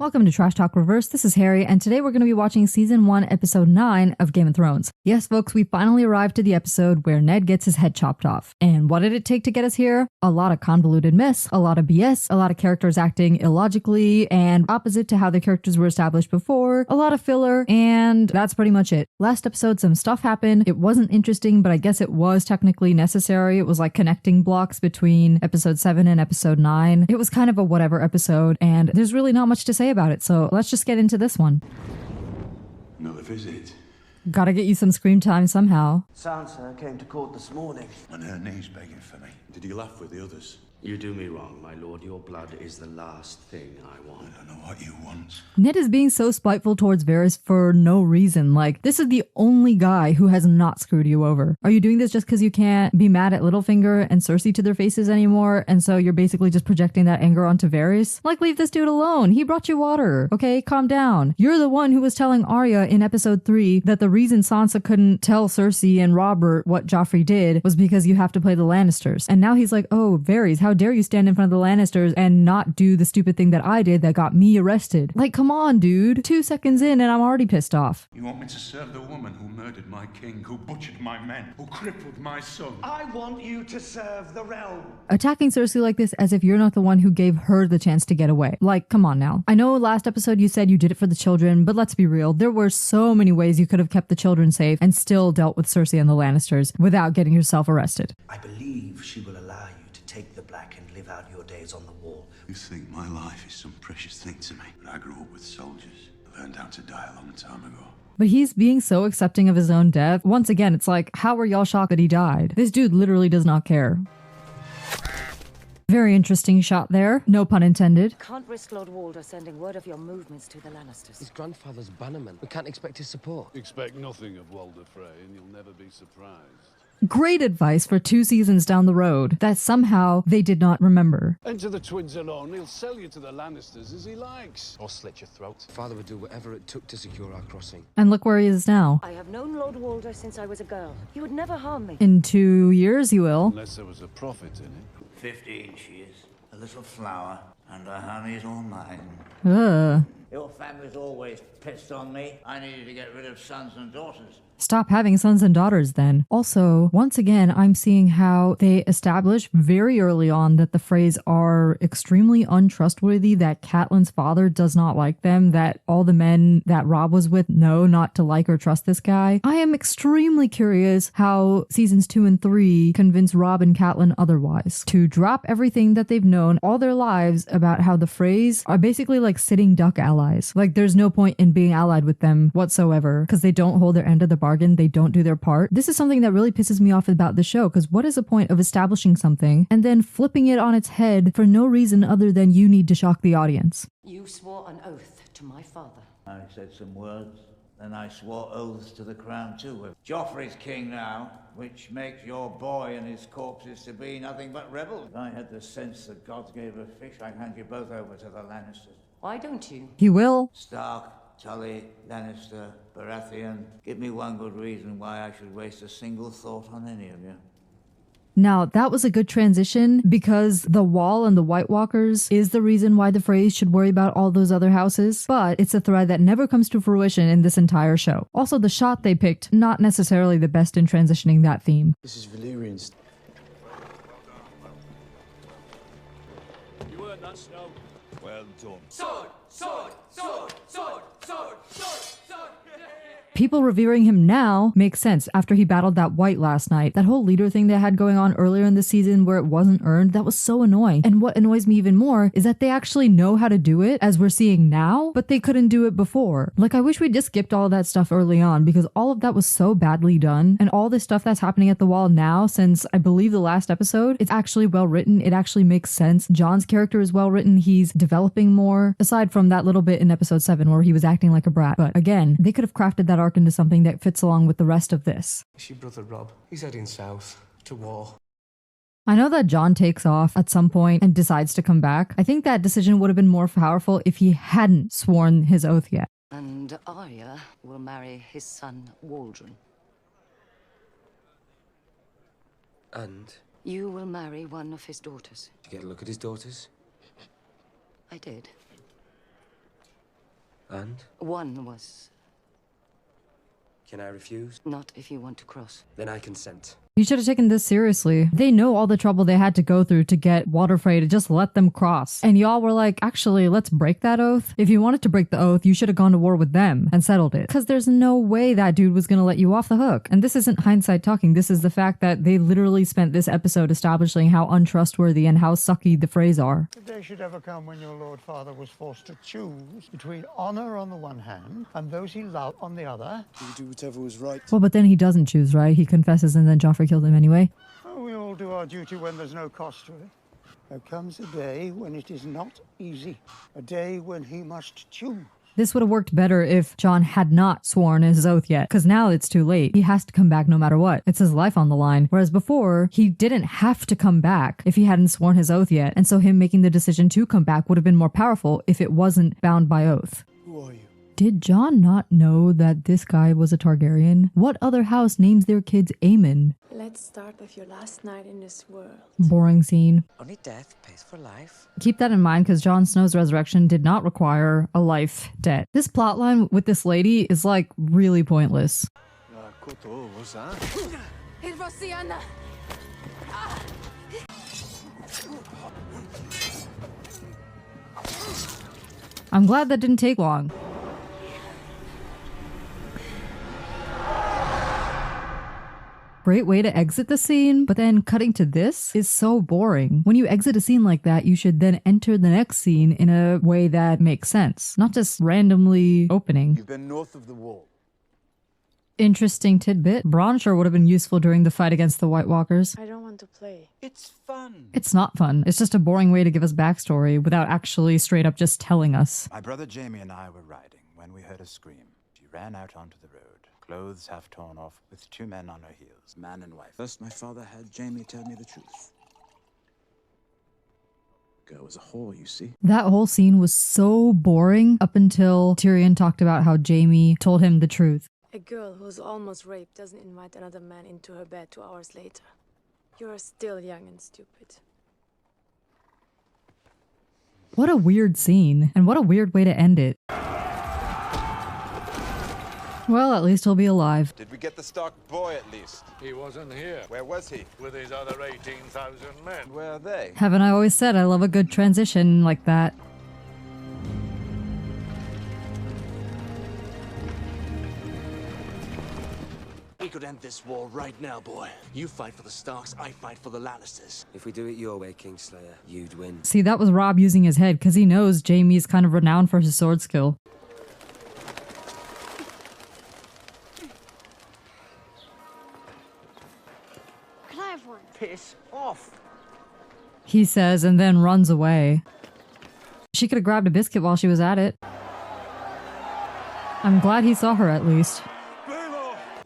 Welcome to Trash Talk Reverse. This is Harry, and today we're going to be watching Season 1, Episode 9 of Game of Thrones. Yes, folks, we finally arrived to the episode where Ned gets his head chopped off. And what did it take to get us here? A lot of convoluted mess, a lot of BS, a lot of characters acting illogically and opposite to how the characters were established before, a lot of filler, and that's pretty much it. Last episode, some stuff happened. It wasn't interesting, but I guess it was technically necessary. It was like connecting blocks between Episode 7 and Episode 9. It was kind of a whatever episode, and there's really not much to say about it, so let's just get into this one. Another visit. Gotta get you some screen time somehow. Sansa came to court this morning. On her knees begging for me. Did you laugh with the others? You do me wrong, my lord. Your blood is the last thing I want. I don't know what you want. Ned is being so spiteful towards Varys for no reason. Like, this is the only guy who has not screwed you over. Are you doing this just because you can't be mad at Littlefinger and Cersei to their faces anymore, and so you're basically just projecting that anger onto Varys? Like, leave this dude alone. He brought you water. Okay, calm down. You're the one who was telling Arya in episode 3 that the reason Sansa couldn't tell Cersei and Robert what Joffrey did was because you have to play the Lannisters. And now he's like, oh, Varys, how dare you stand in front of the Lannisters and not do the stupid thing that I did that got me arrested? Like, come on, dude. 2 seconds in and I'm already pissed off. You want me to serve the woman who murdered my king, who butchered my men, who crippled my son? I want you to serve the realm. Attacking Cersei like this as if you're not the one who gave her the chance to get away. Like, come on now. I know last episode you said you did it for the children, but let's be real. There were so many ways you could have kept the children safe and still dealt with Cersei and the Lannisters without getting yourself arrested. I believe she will allow you to take the black and live out your days on the wall. You think my life is some precious thing to me? But I grew up with soldiers. I learned how to die a long time ago. But he's being so accepting of his own death. Once again, it's like, how are y'all shocked that he died? This dude literally does not care. Very interesting shot there. No pun intended. Can't risk Lord Walder sending word of your movements to the Lannisters. His grandfather's bannerman. We can't expect his support. Expect nothing of Walder Frey, and you'll never be surprised. Great advice for 2 seasons down the road that somehow they did not remember. Enter the twins alone. He'll sell you to the Lannisters as he likes. Or slit your throat. Father would do whatever it took to secure our crossing. And look where he is now. I have known Lord Walder since I was a girl. He would never harm me. In 2 years, he will. Unless there was a prophet in it. 15 she is, a little flower, and her honey's all mine. Ugh. Your family's always pissed on me. I needed to get rid of sons and daughters. Stop having sons and daughters then. Also, once again, I'm seeing how they establish very early on that the Freys are extremely untrustworthy, that Catelyn's father does not like them, that all the men that Robb was with know not to like or trust this guy. I am extremely curious how seasons 2 and 3 convince Robb and Catelyn otherwise. To drop everything that they've known all their lives about how the Freys are basically like sitting duck allies. Like, there's no point in being allied with them whatsoever because they don't hold their end of the bargain. They don't do their part. This is something that really pisses me off about the show, because what is the point of establishing something and then flipping it on its head for no reason other than you need to shock the audience? You swore an oath to my father. I said some words, then I swore oaths to the crown too. If Joffrey's king now, which makes your boy and his corpses to be nothing but rebels. If I had the sense that gods gave a fish, I'd hand you both over to the Lannisters. Why don't you? He will. Stark, Tully, Lannister, Baratheon. Give me one good reason why I should waste a single thought on any of you. Now, that was a good transition because the Wall and the White Walkers is the reason why the Freys should worry about all those other houses, but it's a thread that never comes to fruition in this entire show. Also, the shot they picked, not necessarily the best in transitioning that theme. This is Valyrian's. You earned that, Snow. Well done. Sword, sword, sword, sword, sword, sword, sword. People revering him now makes sense after he battled that White last night. That whole leader thing they had going on earlier in the season where it wasn't earned, that was so annoying. And what annoys me even more is that they actually know how to do it, as we're seeing now, but they couldn't do it before. Like, I wish we just skipped all of that stuff early on because all of that was so badly done. And all this stuff that's happening at the Wall now, since I believe the last episode, it's actually well written. It actually makes sense. Jon's character is well written. He's developing more, aside from that little bit in episode 7 where he was acting like a brat. But again, they could have crafted that arc into something that fits along with the rest of this. It's your brother Robb. He's heading south to war. I know that Jon takes off at some point and decides to come back. I think that decision would have been more powerful if he hadn't sworn his oath yet. And Arya will marry his son Waldron. And? You will marry one of his daughters. Did you get a look at his daughters? I did. And? One was Can I refuse? not if you want to cross. Then I consent. You should have taken this seriously. They know all the trouble they had to go through to get Walder Frey to just let them cross. And y'all were like, actually, let's break that oath. If you wanted to break the oath, you should have gone to war with them and settled it. Because there's no way that dude was going to let you off the hook. And this isn't hindsight talking. This is the fact that they literally spent this episode establishing how untrustworthy and how sucky the Freys are. The day should ever come when your Lord Father was forced to choose between honor on the one hand and those he loved on the other. You do whatever was right. Well, but then he doesn't choose, right? He confesses and then Joffrey killed him anyway. Oh, we all do our duty when there's no cost to it. There comes a day when it is not easy. A day when he must choose. This would have worked better if Jon had not sworn his oath yet, because now it's too late. He has to come back no matter what. It's his life on the line. Whereas before, he didn't have to come back if he hadn't sworn his oath yet. And so him making the decision to come back would have been more powerful if it wasn't bound by oath. Who are you? Did Jon not know that this guy was a Targaryen? What other house names their kids Aemon? Let's start with your last night in this world. Boring scene. Only death pays for life. Keep that in mind because Jon Snow's resurrection did not require a life debt. This plotline with this lady is like really pointless. What's that? I'm glad that didn't take long. Great way to exit the scene, but then cutting to this is so boring. When you exit a scene like that, you should then enter the next scene in a way that makes sense, not just randomly opening. You've been north of the wall. Interesting tidbit. Bronn sure would have been useful during the fight against the White Walkers. I don't want to play. It's fun. It's not fun. It's just a boring way to give us backstory without actually straight up just telling us. My brother Jaime and I were riding when we heard a scream. She ran out onto the road, clothes half torn off, with two men on her heels, man and wife. First, my father had Jaime tell me the truth. Girl was a whore, you see. That whole scene was so boring up until Tyrion talked about how Jaime told him the truth. A girl who's almost raped doesn't invite another man into her bed 2 hours later. You're still young and stupid. What a weird scene, and what a weird way to end it. Well, at least he'll be alive. Did we get the Stark boy at least? He wasn't here. Where was he? With his other 18,000 men. Where are they? Haven't I always said I love a good transition like that? We could end this war right now, boy. You fight for the Starks, I fight for the Lannisters. If we do it your way, Kingslayer, you'd win. See, that was Robb using his head because he knows Jaime's kind of renowned for his sword skill. Can I have one? Piss off. He says and then runs away. She could have grabbed a biscuit while she was at it. I'm glad he saw her at least.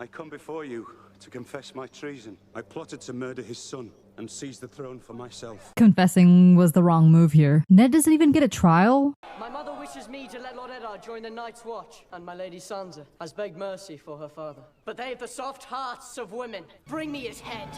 I come before you to confess my treason. I plotted to murder his son and seize the throne for myself. Confessing was the wrong move here. Ned doesn't even get a trial? My mother wishes me to let Lord Eddard join the Night's Watch, and my Lady Sansa has begged mercy for her father. But they have the soft hearts of women. Bring me his head.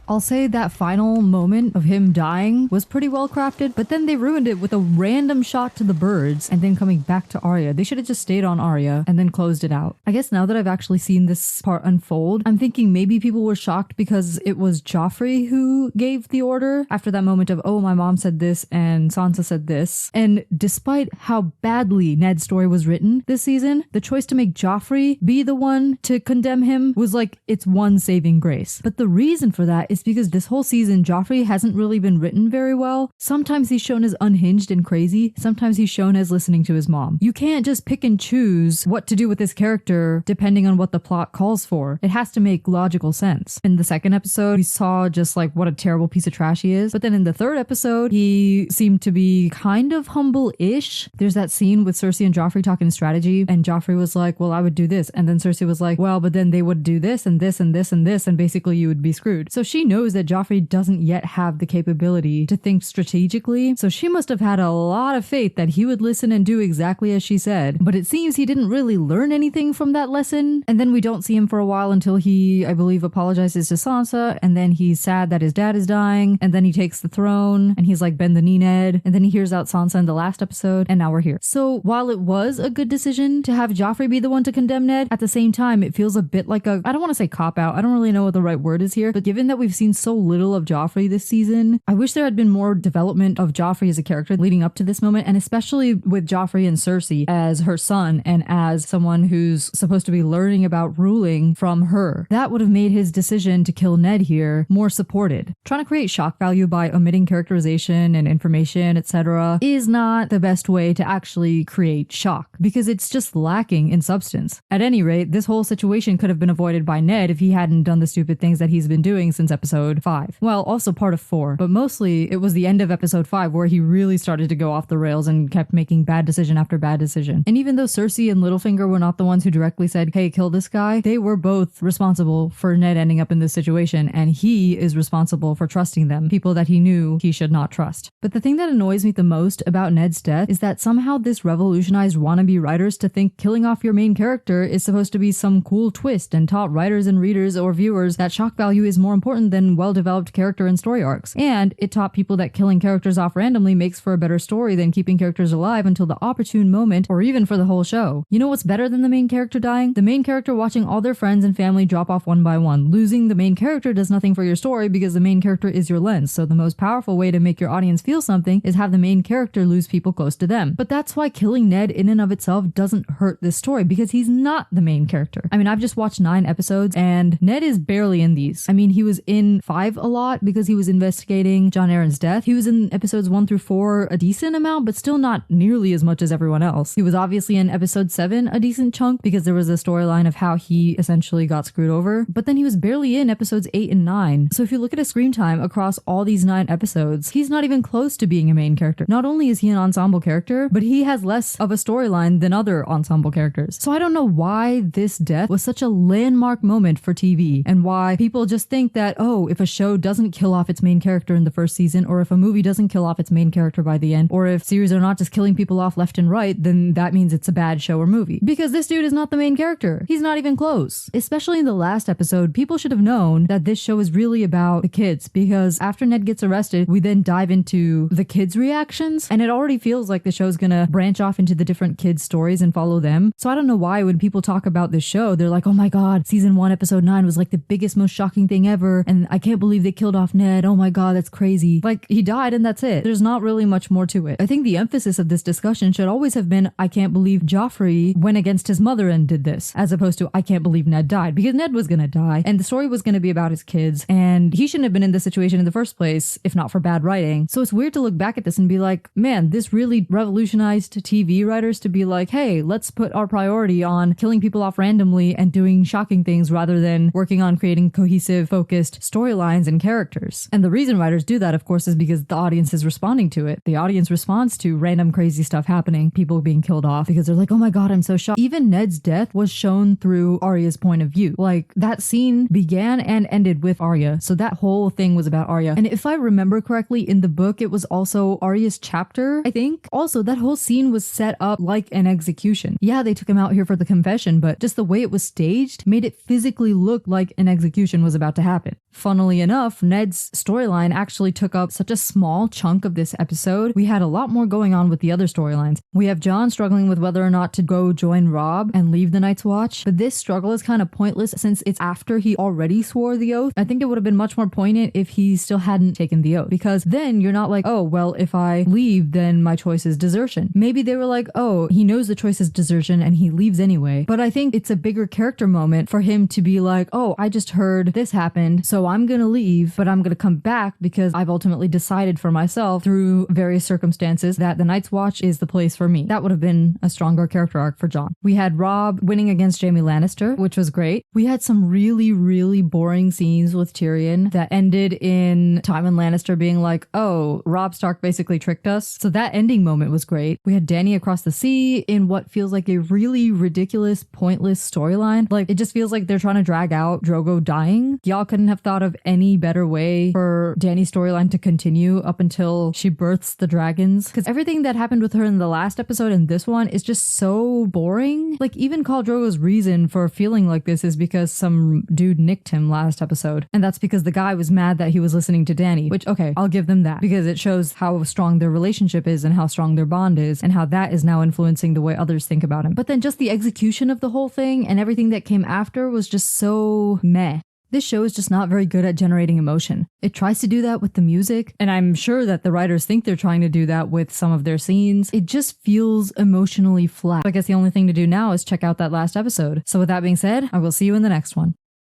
I'll say that final moment of him dying was pretty well crafted, but then they ruined it with a random shot to the birds and then coming back to Arya. They should have just stayed on Arya and then closed it out. I guess now that I've actually seen this part unfold, I'm thinking maybe people were shocked because it was Joffrey who gave the order after that moment of, oh, my mom said this and Sansa said this. And despite how badly Ned's story was written this season, the choice to make Joffrey be the one to condemn him was like its one saving grace. But the reason for that is because this whole season, Joffrey hasn't really been written very well. Sometimes he's shown as unhinged and crazy. Sometimes he's shown as listening to his mom. You can't just pick and choose what to do with this character depending on what the plot calls for. It has to make logical sense. In the second episode, we saw just like what a terrible piece of trash he is. But then in the third episode, he seemed to be kind of humble-ish. There's that scene with Cersei and Joffrey talking strategy, and Joffrey was like, well, I would do this. And then Cersei was like, well, but then they would do this and this and this and this, and basically you would be screwed. So she she knows that Joffrey doesn't yet have the capability to think strategically, so she must have had a lot of faith that he would listen and do exactly as she said. But it seems he didn't really learn anything from that lesson, and then we don't see him for a while until he, I believe, apologizes to Sansa, and then he's sad that his dad is dying, and then he takes the throne, and he's like, bend the knee, Ned, and then he hears out Sansa in the last episode, and now we're here. So while it was a good decision to have Joffrey be the one to condemn Ned, at the same time, it feels a bit like I don't want to say cop-out, I don't really know what the right word is here, but given that we've seen so little of Joffrey this season, I wish there had been more development of Joffrey as a character leading up to this moment, and especially with Joffrey and Cersei as her son and as someone who's supposed to be learning about ruling from her. That would have made his decision to kill Ned here more supported. Trying to create shock value by omitting characterization and information, etc. is not the best way to actually create shock, because it's just lacking in substance. At any rate, this whole situation could have been avoided by Ned if he hadn't done the stupid things that he's been doing since episode 5. Well, also part of 4, but mostly it was the end of episode 5 where he really started to go off the rails and kept making bad decision after bad decision. And even though Cersei and Littlefinger were not the ones who directly said, hey, kill this guy, they were both responsible for Ned ending up in this situation, and he is responsible for trusting them, people that he knew he should not trust. But the thing that annoys me the most about Ned's death is that somehow this revolutionized wannabe writers to think killing off your main character is supposed to be some cool twist and taught writers and readers or viewers that shock value is more important than well-developed character and story arcs. And it taught people that killing characters off randomly makes for a better story than keeping characters alive until the opportune moment, or even for the whole show. You know what's better than the main character dying? The main character watching all their friends and family drop off one by one. Losing the main character does nothing for your story because the main character is your lens, so the most powerful way to make your audience feel something is have the main character lose people close to them. But that's why killing Ned in and of itself doesn't hurt this story, because he's not the main character. I mean, I've just watched 9 episodes and Ned is barely in these. I mean, he was in 5 a lot because he was investigating Jon Arryn's death. He was in episodes 1 through 4 a decent amount, but still not nearly as much as everyone else. He was obviously in episode 7 a decent chunk because there was a storyline of how he essentially got screwed over, but then he was barely in episodes 8 and 9. So if you look at his screen time across all these 9 episodes, he's not even close to being a main character. Not only is he an ensemble character, but he has less of a storyline than other ensemble characters. So I don't know why this death was such a landmark moment for TV, and why people just think that, oh, if a show doesn't kill off its main character in the first season, or if a movie doesn't kill off its main character by the end, or if series are not just killing people off left and right, then that means it's a bad show or movie. Because this dude is not the main character. He's not even close. Especially in the last episode, people should have known that this show is really about the kids, because after Ned gets arrested, we then dive into the kids' reactions, and it already feels like the show's gonna branch off into the different kids' stories and follow them. So I don't know why when people talk about this show, they're like, oh my god, season 1 episode 9 was like the biggest, most shocking thing ever, and I can't believe they killed off Ned, oh my god, that's crazy. Like, he died and that's it. There's not really much more to it. I think the emphasis of this discussion should always have been, I can't believe Joffrey went against his mother and did this, as opposed to, I can't believe Ned died, because Ned was gonna die, and the story was gonna be about his kids, and he shouldn't have been in this situation in the first place, if not for bad writing. So it's weird to look back at this and be like, man, this really revolutionized TV writers to be like, hey, let's put our priority on killing people off randomly and doing shocking things rather than working on creating cohesive, focused storylines and characters. And the reason writers do that, of course, is because the audience is responding to it. The audience responds to random crazy stuff happening, people being killed off, because they're like, oh my god, I'm so shocked. Even Ned's death was shown through Arya's point of view. Like, that scene began and ended with Arya, so that whole thing was about Arya. And if I remember correctly, in the book, it was also Arya's chapter, I think. Also, that whole scene was set up like an execution. Yeah, they took him out here for the confession, but just the way it was staged made it physically look like an execution was about to happen. Funnily enough, Ned's storyline actually took up such a small chunk of this episode. We had a lot more going on with the other storylines. We have Jon struggling with whether or not to go join Robb and leave the Night's Watch, but this struggle is kind of pointless since it's after he already swore the oath. I think it would have been much more poignant if he still hadn't taken the oath, because then you're not like, oh, well, if I leave, then my choice is desertion. Maybe they were like, oh, he knows the choice is desertion and he leaves anyway. But I think it's a bigger character moment for him to be like, oh, I just heard this happened, so I'm gonna leave, but I'm gonna come back because I've ultimately decided for myself through various circumstances that the Night's Watch is the place for me. That would have been a stronger character arc for Jon. We had Robb winning against Jaime Lannister, which was great. We had some really, really boring scenes with Tyrion that ended in Tywin Lannister being like, oh, Robb Stark basically tricked us. So that ending moment was great. We had Dany across the sea in what feels like a really ridiculous, pointless storyline. Like, it just feels like they're trying to drag out Drogo dying. Y'all couldn't have thought thought of any better way for Dany's storyline to continue up until she births the dragons. Because everything that happened with her in the last episode and this one is just so boring. Like, even Khal Drogo's reason for feeling like this is because some dude nicked him last episode. And that's because the guy was mad that he was listening to Dany, which, okay, I'll give them that because it shows how strong their relationship is and how strong their bond is and how that is now influencing the way others think about him. But then just the execution of the whole thing and everything that came after was just so meh. This show is just not very good at generating emotion. It tries to do that with the music, and I'm sure that the writers think they're trying to do that with some of their scenes. It just feels emotionally flat. I guess the only thing to do now is check out that last episode. So with that being said, I will see you in the next one.